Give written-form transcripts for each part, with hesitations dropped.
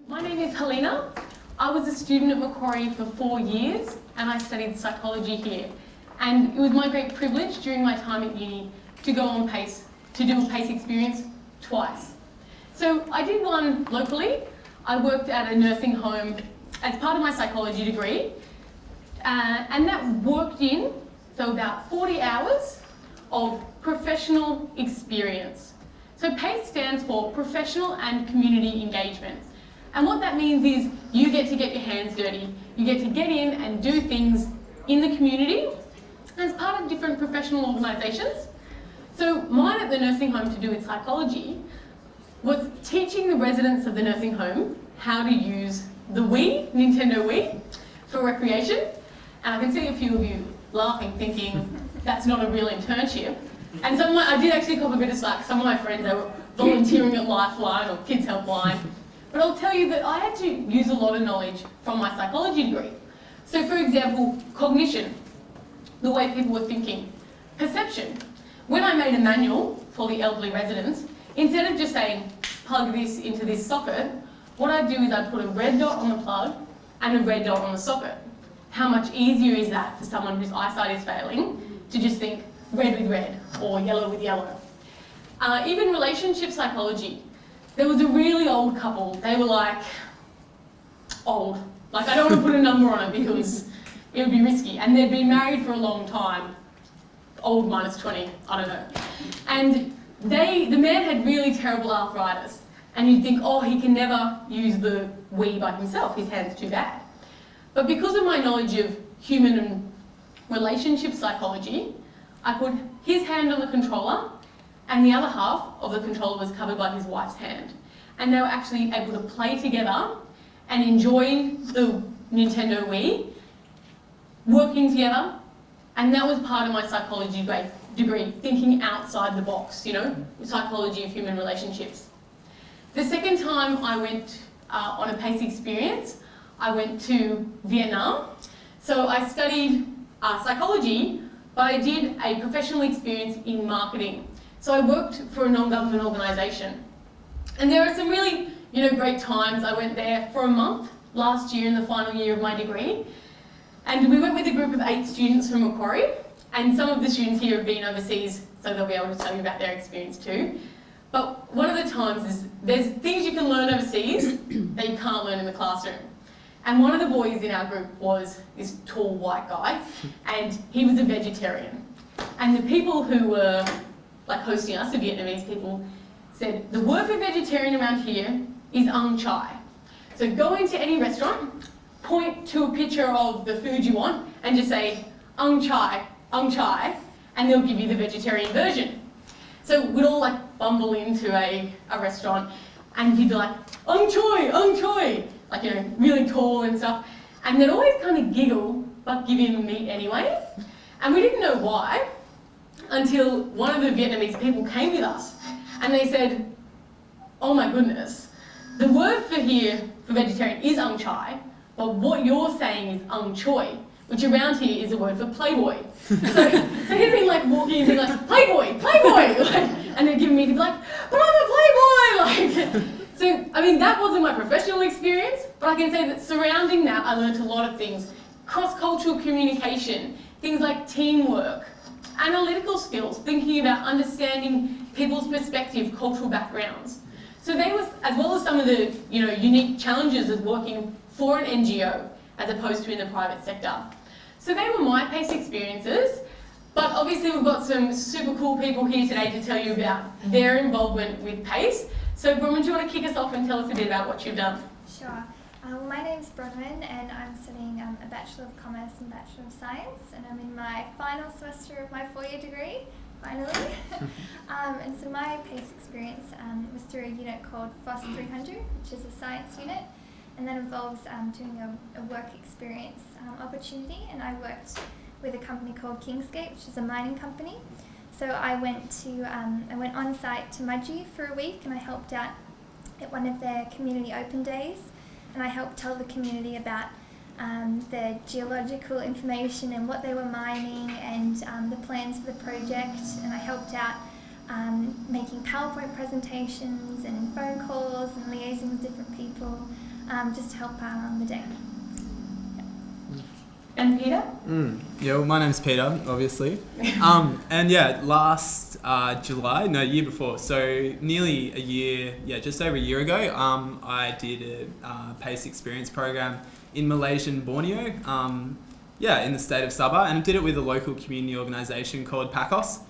My name is Helena. I was a student at Macquarie for 4 years and I studied psychology here. And it was my great privilege during my time at uni to go on PACE, to do a PACE experience twice. So I did one locally. I worked at a nursing home as part of my psychology degree, and that worked in, so about 40 hours of professional experience. So PACE stands for Professional and Community Engagement. And what that means is you get to get your hands dirty. You get to get in and do things in the community as part of different professional organisations. So mine at the nursing home to do with psychology was teaching the residents of the nursing home how to use the Wii, Nintendo Wii, for recreation. And I can see a few of you laughing, thinking that's not a real internship. And I did actually cop a bit of slack. Some of my friends, they were volunteering at Lifeline or Kids Helpline. But I'll tell you that I had to use a lot of knowledge from my psychology degree. So for example, cognition, the way people were thinking. Perception. When I made a manual for the elderly residents, instead of just saying, plug this into this socket, what I'd do is I'd put a red dot on the plug and a red dot on the socket. How much easier is that for someone whose eyesight is failing to just think red with red or yellow with yellow? Even relationship psychology. There was a really old couple. They were like, old. Like I don't want to put a number on it because it would be risky. And they'd been married for a long time. Old minus 20, I don't know. And the man had really terrible arthritis. And you'd think, oh, he can never use the Wii by himself. His hand's too bad. But because of my knowledge of human and relationship psychology, I put his hand on the controller and the other half of the controller was covered by his wife's hand. And they were actually able to play together and enjoy the Nintendo Wii, working together. And that was part of my psychology degree, thinking outside the box, you know, psychology of human relationships. The second time I went on a PACE experience, I went to Vietnam. So I studied psychology, but I did a professional experience in marketing. So I worked for a non-government organisation. And there are some really, great times. I went there for a month last year in the final year of my degree. And we went with a group of 8 students from Macquarie. And some of the students here have been overseas, so they'll be able to tell you about their experience too. But one of the times is there's things you can learn overseas that you can't learn in the classroom. And one of the boys in our group was this tall white guy, and he was a vegetarian. And the people who were hosting us, the Vietnamese people, said, the word for vegetarian around here is Ang Chai. So go into any restaurant, point to a picture of the food you want, and just say, Ang Chai, and they'll give you the vegetarian version. So we'd all bumble into a restaurant, and he'd be like, Ang Choi, really tall and stuff. And they'd always kind of giggle, but give him meat anyway. And we didn't know why, until one of the Vietnamese people came with us and they said, oh my goodness, the word for vegetarian is Ang Chai, but what you're saying is Ang Choi, which around here is a word for playboy. So he'd been walking and being like, playboy, and they'd give me, he'd be like, but I'm a playboy, So, that wasn't my professional experience, but I can say that surrounding that, I learned a lot of things. Cross-cultural communication, things like teamwork, analytical skills, thinking about understanding people's perspective, cultural backgrounds. So they was, as well as some of the unique challenges of working for an NGO as opposed to in the private sector. So they were my PACE experiences, but obviously we've got some super cool people here today to tell you about their involvement with PACE. So Bronwyn, do you want to kick us off and tell us a bit about what you've done? Sure. My name's Bronwyn and I'm studying a Bachelor of Commerce and Bachelor of Science, and I'm in my final semester of my 4-year degree, finally. And so my PACE experience was through a unit called FOSS 300, which is a science unit, and that involves doing a work experience opportunity, and I worked with a company called Kingsgate, which is a mining company. So I went on site to Mudgee for a week, and I helped out at one of their community open days, and I helped tell the community about the geological information and what they were mining and the plans for the project, and I helped out making PowerPoint presentations and phone calls and liaising with different people. just to help on the day. And Peter? Yeah, well, my name's Peter, obviously. And yeah, last year before, so nearly a year, just over a year ago, I did a PACE experience program in Malaysian Borneo, in the state of Sabah, and I did it with a local community organisation called PACOS.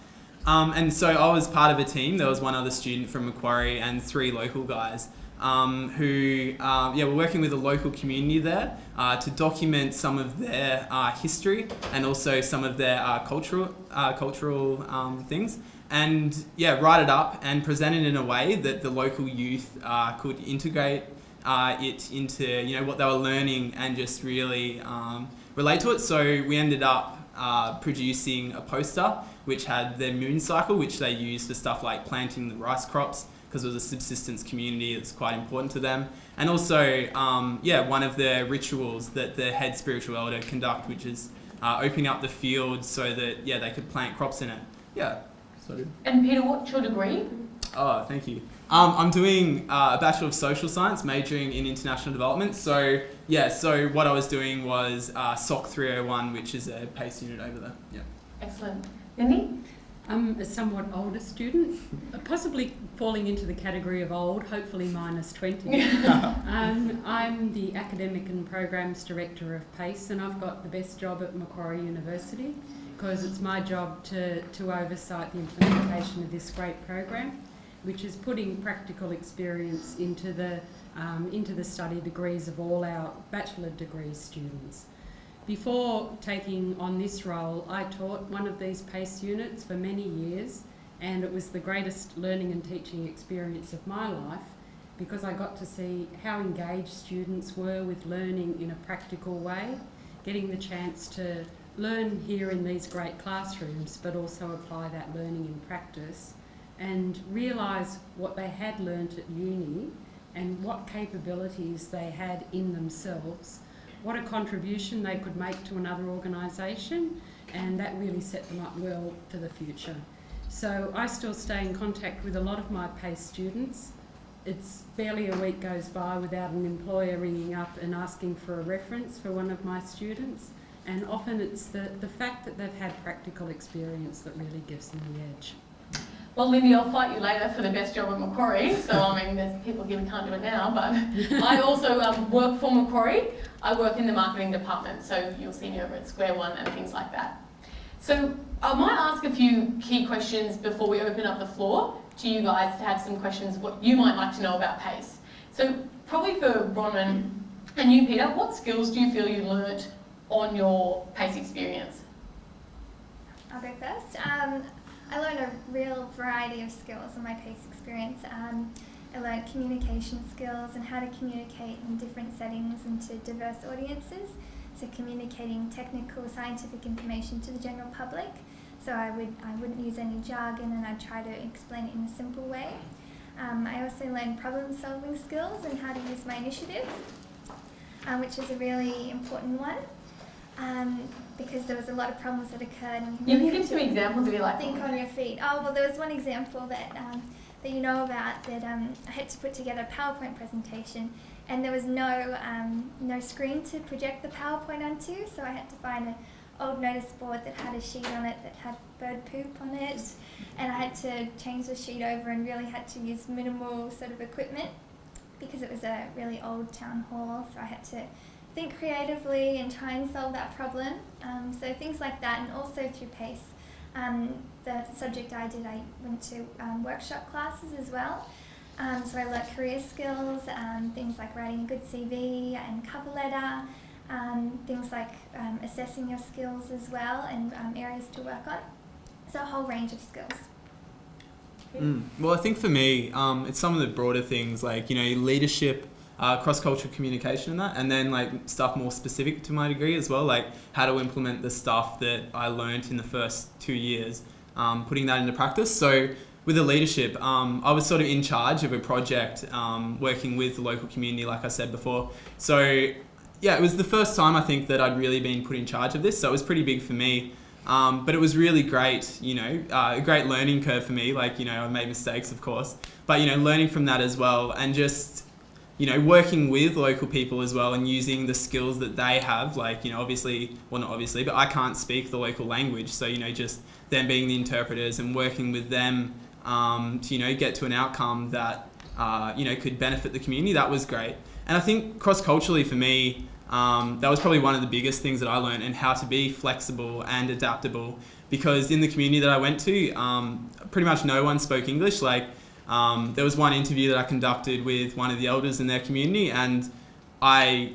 And so I was part of a team. There was one other student from Macquarie and 3 local guys who were working with a local community there to document some of their history and also some of their cultural things, and write it up and present it in a way that the local youth could integrate it into what they were learning and just really relate to it. So we ended up producing a poster which had their moon cycle, which they used for stuff like planting the rice crops, because it was a subsistence community that's quite important to them. And also, one of the rituals that the head spiritual elder conduct, which is opening up the field so that, they could plant crops in it. Yeah. So. And Peter, what's your degree? Oh, thank you. I'm doing a Bachelor of Social Science, majoring in International Development. So, so what I was doing was SOC 301, which is a PACE unit over there. Yeah. Excellent. Lindy? I'm a somewhat older student, possibly falling into the category of old, hopefully minus 20. I'm the Academic and Programs Director of PACE, and I've got the best job at Macquarie University because it's my job to oversight the implementation of this great program, which is putting practical experience into the study degrees of all our bachelor degree students. Before taking on this role, I taught one of these PACE units for many years, and it was the greatest learning and teaching experience of my life because I got to see how engaged students were with learning in a practical way, getting the chance to learn here in these great classrooms, but also apply that learning in practice and realise what they had learnt at uni and what capabilities they had in themselves, what a contribution they could make to another organisation, and that really set them up well for the future. So I still stay in contact with a lot of my PACE students. It's barely a week goes by without an employer ringing up and asking for a reference for one of my students, and often it's the fact that they've had practical experience that really gives them the edge. Well, Lindy, I'll fight you later for the best job at Macquarie. So, I mean, there's people here who can't do it now, but I also work for Macquarie. I work in the marketing department, so you'll see me over at Square One and things like that. So I might ask a few key questions before we open up the floor to you guys to have some questions what you might like to know about PACE. So probably for Bronwyn and you, Peter, what skills do you feel you learnt on your PACE experience? I'll go first. I learned a real variety of skills in my PACE experience. I learned communication skills and how to communicate in different settings and to diverse audiences. So communicating technical scientific information to the general public. So I wouldn't use any jargon, and I'd try to explain it in a simple way. I also learned problem solving skills and how to use my initiative, which is a really important one. Because there was a lot of problems that occurred. And you can give some examples if you like. Think on your feet. Oh, well, there was one example that you know about that I had to put together a PowerPoint presentation, and there was no screen to project the PowerPoint onto, so I had to find an old notice board that had a sheet on it that had bird poop on it, and I had to change the sheet over and really had to use minimal sort of equipment because it was a really old town hall, so I had to think creatively and try and solve that problem. So things like that, and also through PACE. The subject I did, I went to workshop classes as well. So I learnt career skills, things like writing a good CV and cover letter, things like assessing your skills as well, and areas to work on. So a whole range of skills. Well, I think for me, it's some of the broader things like, leadership, cross-cultural communication and that, and then like stuff more specific to my degree as well, like how to implement the stuff that I learnt in the first 2 years, putting that into practice. So with the leadership, I was sort of in charge of a project working with the local community, like I said before. So yeah, it was the first time I think that I'd really been put in charge of this, so it was pretty big for me. But it was really great, a great learning curve for me. Like, I made mistakes, of course, but, learning from that as well, and just working with local people as well and using the skills that they have, like, obviously, well, not obviously, but I can't speak the local language. So, just them being the interpreters and working with them to, get to an outcome that, could benefit the community. That was great. And I think cross-culturally for me, that was probably one of the biggest things that I learned, and how to be flexible and adaptable, because in the community that I went to, pretty much no one spoke English. Like, there was one interview that I conducted with one of the elders in their community, and I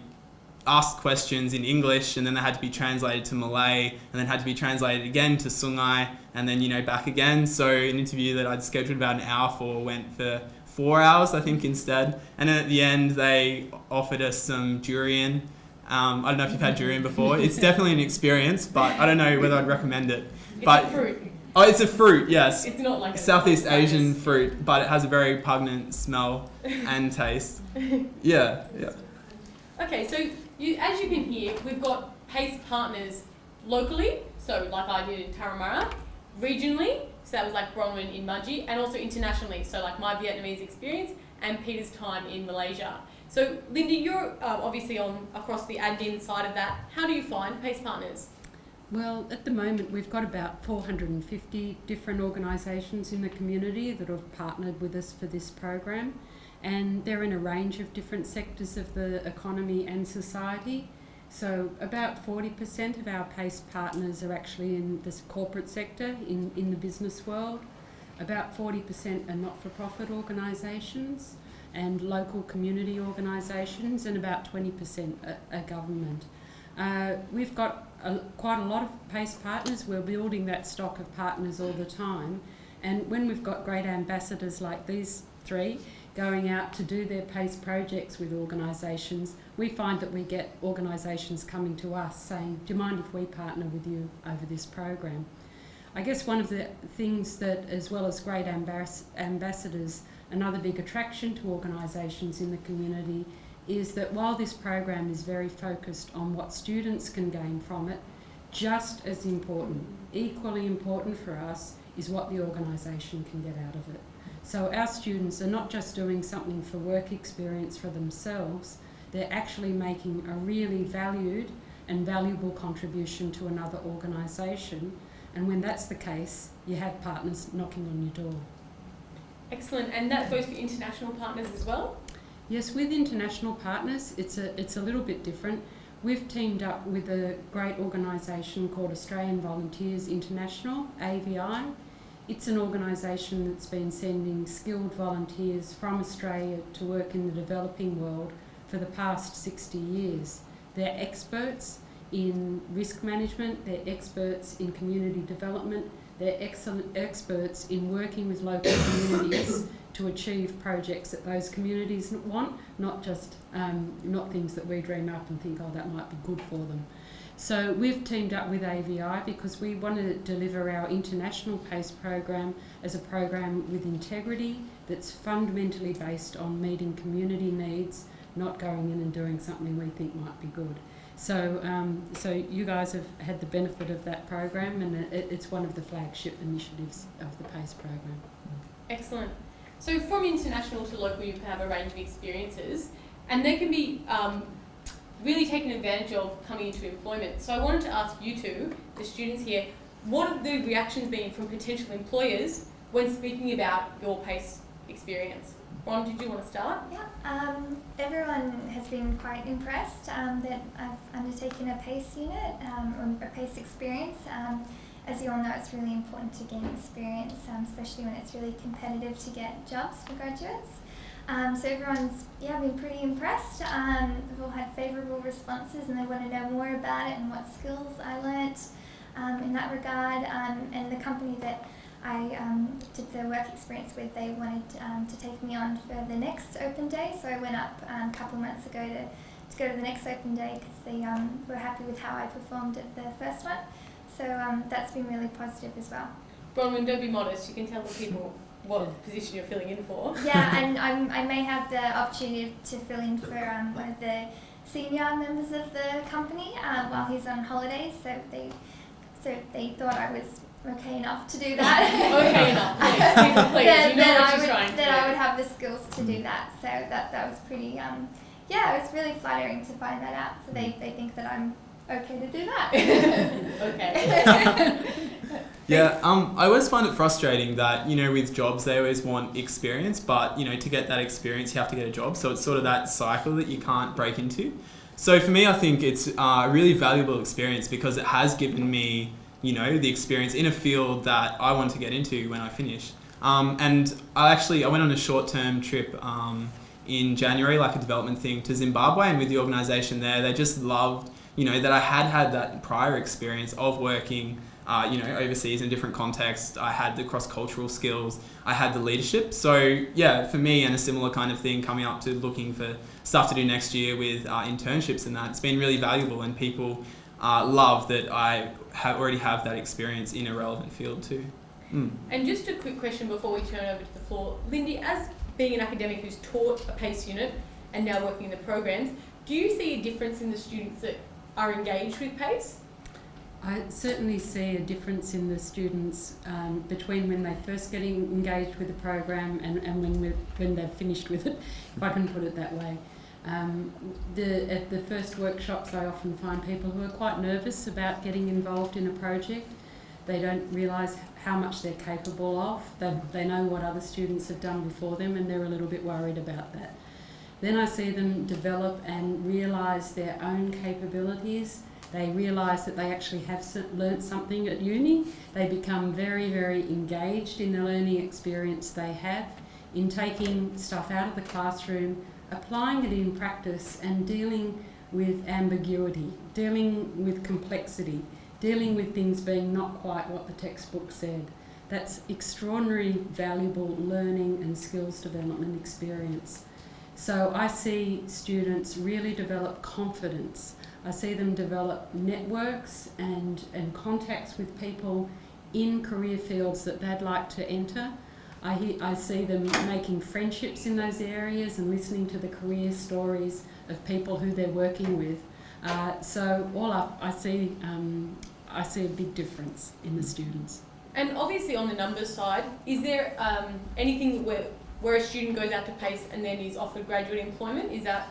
asked questions in English, and then they had to be translated to Malay, and then had to be translated again to Sungai, and then, back again. So an interview that I'd scheduled about an hour for went for 4 hours, I think, instead. And then at the end, they offered us some durian. I don't know if you've had durian before. It's definitely an experience, but I don't know whether I'd recommend it. It's but a fruit. Oh, it's a fruit, yes. It's not like a Southeast Asian fruit, but it has a very pungent smell and taste. Yeah. Okay, so as you can hear, we've got PACE partners locally, so like I did in Tarahumara, regionally, so that was like Bronwyn in Mudgee, and also internationally, so like my Vietnamese experience and Peter's time in Malaysia. So Linda, you're obviously across the admin side of that. How do you find PACE partners? Well, at the moment we've got about 450 different organisations in the community that have partnered with us for this program, and they're in a range of different sectors of the economy and society. So about 40% of our PACE partners are actually in the corporate sector, in the business world. About 40% are not-for-profit organisations and local community organisations, and about 20% are government. We've got quite a lot of PACE partners. We're building that stock of partners all the time, and when we've got great ambassadors like these three going out to do their PACE projects with organisations, we find that we get organisations coming to us saying, do you mind if we partner with you over this program? I guess one of the things that, as well as great ambassadors, another big attraction to organisations in the community is that while this program is very focused on what students can gain from it, just as important, equally important for us, is what the organisation can get out of it. So our students are not just doing something for work experience for themselves, they're actually making a really valued and valuable contribution to another organisation. And when that's the case, you have partners knocking on your door. Excellent, and that goes for international partners as well? Yes, with international partners, it's a little bit different. We've teamed up with a great organisation called Australian Volunteers International, AVI. It's an organisation that's been sending skilled volunteers from Australia to work in the developing world for the past 60 years. They're experts in risk management, they're experts in community development, they're excellent experts in working with local communities to achieve projects that those communities want, not just not things that we dream up and think, oh, that might be good for them. So we've teamed up with AVI because we want to deliver our international PACE program as a program with integrity that's fundamentally based on meeting community needs, not going in and doing something we think might be good. So you guys have had the benefit of that program, and it's one of the flagship initiatives of the PACE program. Excellent. So from international to local, you can have a range of experiences, and they can be really taken advantage of coming into employment. So I wanted to ask you two, the students here, what have the reactions been from potential employers when speaking about your PACE experience? Ron, did you want to start? Yeah, everyone has been quite impressed that I've undertaken a PACE unit or a PACE experience. As you all know, it's really important to gain experience, especially when it's really competitive to get jobs for graduates. So everyone's been pretty impressed. They've all had favourable responses, and they want to know more about it and what skills I learnt in that regard. And the company that I did the work experience with, they wanted to take me on for the next open day. So I went up a couple months ago to go to the next open day because they were happy with how I performed at the first one. So that's been really positive as well. Bronwyn, don't be modest. You can tell the people what position you're filling in for. Yeah, and I may have the opportunity to fill in for one of the senior members of the company while he's on holidays. So they thought I was okay enough to do that. Okay enough, please. You know what you're trying to do. I would have the skills to do that. So that was pretty, yeah, it was really flattering to find that out. So they think that I'm okay to do that. Okay. Yeah, I always find it frustrating that, you know, with jobs, they always want experience, but, you know, to get that experience, you have to get a job. So it's sort of that cycle that you can't break into. So for me, I think it's a really valuable experience because it has given me, you know, the experience in a field that I want to get into when I finish. And I went on a short-term trip in January, like a development thing, to Zimbabwe, and with the organisation there, they just loved, you know, that I had that prior experience of working, you know, overseas in different contexts. I had the cross-cultural skills, I had the leadership. So yeah, for me, and a similar kind of thing coming up to looking for stuff to do next year with internships and that, it's been really valuable, and people love that I already have that experience in a relevant field too. And just a quick question before we turn over to the floor. Lindy, as being an academic who's taught a PACE unit and now working in the programs, do you see a difference in the students that are engaged with PACE? I certainly see a difference in the students between when they first get engaged with the program and when they've finished with it, if I can put it that way. At the first workshops, I often find people who are quite nervous about getting involved in a project. They don't realise how much they're capable of. They know what other students have done before them, and they're a little bit worried about that. Then I see them develop and realise their own capabilities. They realise that they actually have learnt something at uni. They become very, very engaged in the learning experience they have, in taking stuff out of the classroom, applying it in practice, and dealing with ambiguity, dealing with complexity, dealing with things being not quite what the textbook said. That's extraordinary, valuable learning and skills development experience. So I see students really develop confidence. I see them develop networks and contacts with people in career fields that they'd like to enter. I see them making friendships in those areas and listening to the career stories of people who they're working with. So all up, I see a big difference in the students. And obviously on the numbers side, is there anything where a student goes out to PACE and then is offered graduate employment? Is that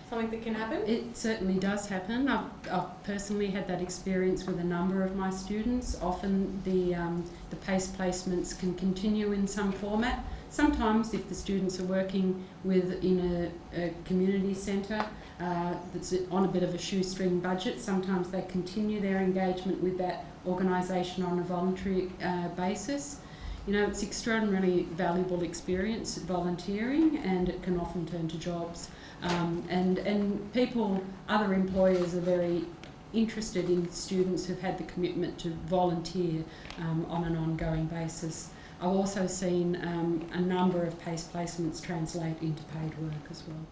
something that can happen? It certainly does happen. I've personally had that experience with a number of my students. Often the PACE placements can continue in some format. Sometimes if the students are working in a community centre that's on a bit of a shoestring budget, sometimes they continue their engagement with that organisation on a voluntary basis. You know, it's extraordinarily valuable experience, volunteering, and it can often turn to jobs. And people, other employers are very interested in students who've had the commitment to volunteer on an ongoing basis. I've also seen a number of PACE placements translate into paid work as well.